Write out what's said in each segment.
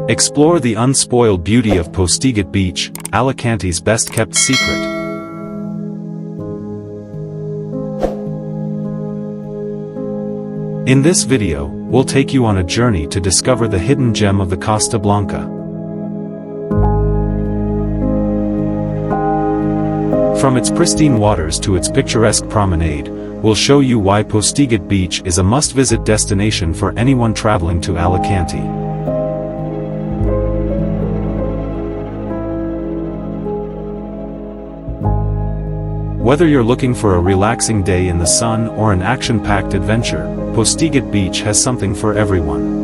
Explore the unspoiled beauty of Postiguet Beach, Alicante's best-kept secret. In this video, we'll take you on a journey to discover the hidden gem of the Costa Blanca. From its pristine waters to its picturesque promenade, we'll show you why Postiguet Beach is a must-visit destination for anyone traveling to Alicante. Whether you're looking for a relaxing day in the sun or an action-packed adventure, Postiguet Beach has something for everyone.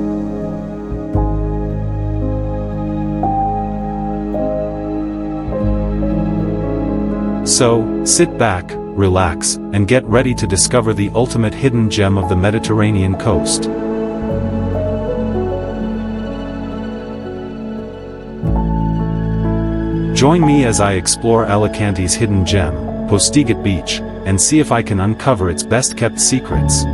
So, sit back, relax, and get ready to discover the ultimate hidden gem of the Mediterranean coast. Join me as I explore Alicante's hidden gem, Postiguet Beach, and see if I can uncover its best-kept secrets.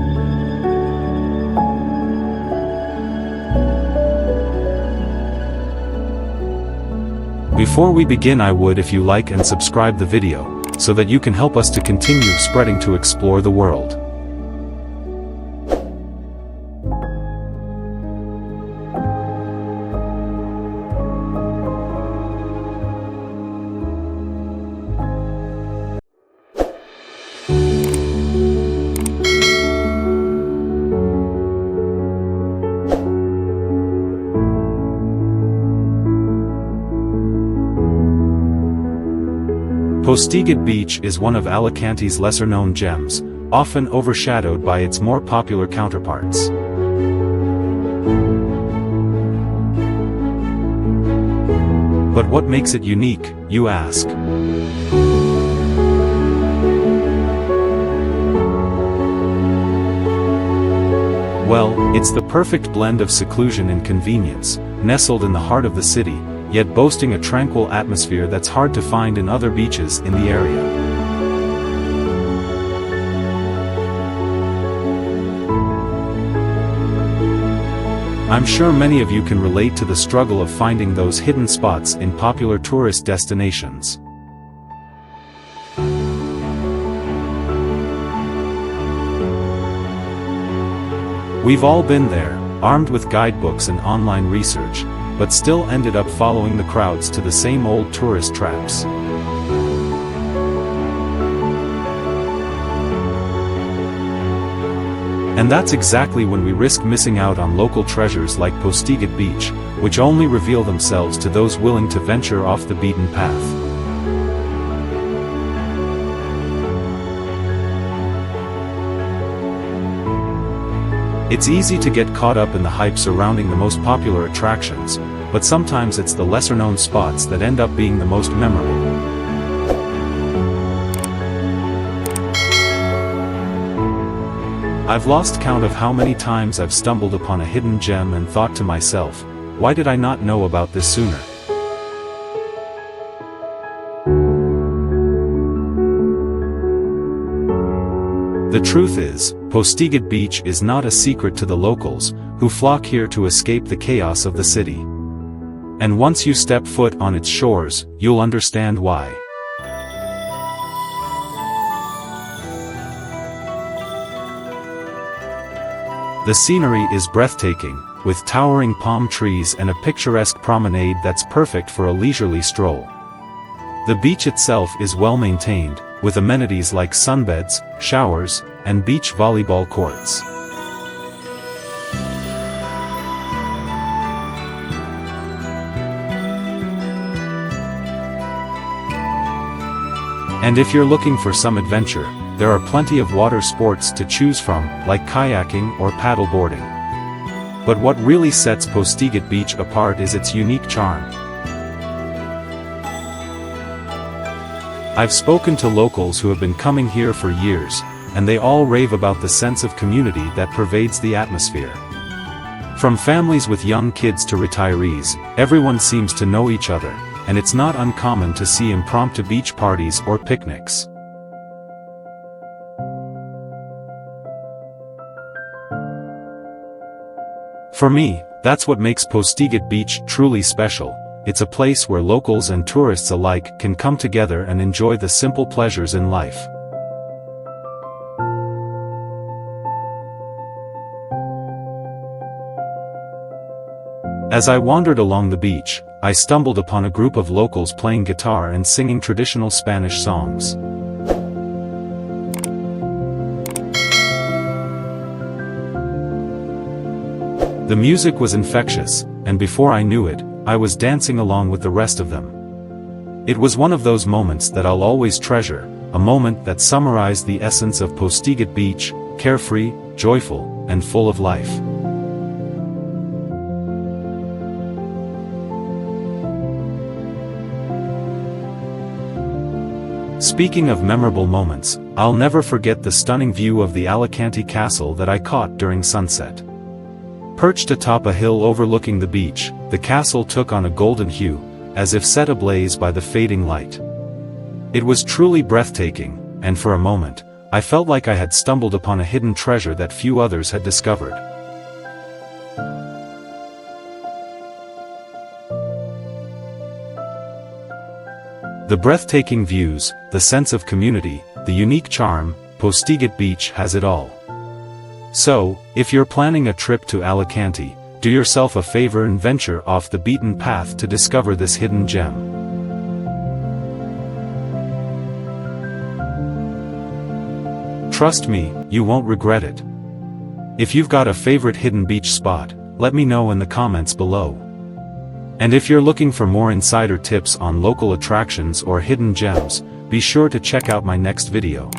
Before we begin, I would if you like and subscribe the video, so that you can help us to continue spreading to explore the world. Postiguet Beach is one of Alicante's lesser-known gems, often overshadowed by its more popular counterparts. But what makes it unique, you ask? Well, it's the perfect blend of seclusion and convenience, nestled in the heart of the city, yet boasting a tranquil atmosphere that's hard to find in other beaches in the area. I'm sure many of you can relate to the struggle of finding those hidden spots in popular tourist destinations. We've all been there, armed with guidebooks and online research, but still ended up following the crowds to the same old tourist traps. And that's exactly when we risk missing out on local treasures like Postiguet Beach, which only reveal themselves to those willing to venture off the beaten path. It's easy to get caught up in the hype surrounding the most popular attractions, but sometimes it's the lesser-known spots that end up being the most memorable. I've lost count of how many times I've stumbled upon a hidden gem and thought to myself, why did I not know about this sooner? The truth is, Postiguet Beach is not a secret to the locals, who flock here to escape the chaos of the city. And once you step foot on its shores, you'll understand why. The scenery is breathtaking, with towering palm trees and a picturesque promenade that's perfect for a leisurely stroll. The beach itself is well maintained, with amenities like sunbeds, showers, and beach volleyball courts. And if you're looking for some adventure, there are plenty of water sports to choose from, like kayaking or paddle boarding. But what really sets Postiguet Beach apart is its unique charm. I've spoken to locals who have been coming here for years, and they all rave about the sense of community that pervades the atmosphere. From families with young kids to retirees, everyone seems to know each other, and it's not uncommon to see impromptu beach parties or picnics. For me, That's what makes Postiguet Beach truly special. It's a place where locals and tourists alike can come together and enjoy the simple pleasures in life. As I wandered along the beach, I stumbled upon a group of locals playing guitar and singing traditional Spanish songs. The music was infectious, and before I knew it, I was dancing along with the rest of them. It was one of those moments that I'll always treasure, a moment that summarized the essence of Postiguet Beach: carefree, joyful, and full of life. Speaking of memorable moments, I'll never forget the stunning view of the Alicante castle that I caught during sunset. Perched atop a hill overlooking the beach, the castle took on a golden hue, as if set ablaze by the fading light. It was truly breathtaking, and for a moment, I felt like I had stumbled upon a hidden treasure that few others had discovered. The breathtaking views, the sense of community, the unique charm, Postiguet Beach has it all. So, if you're planning a trip to Alicante, do yourself a favor and venture off the beaten path to discover this hidden gem. Trust me, you won't regret it. If you've got a favorite hidden beach spot, let me know in the comments below. And if you're looking for more insider tips on local attractions or hidden gems, be sure to check out my next video.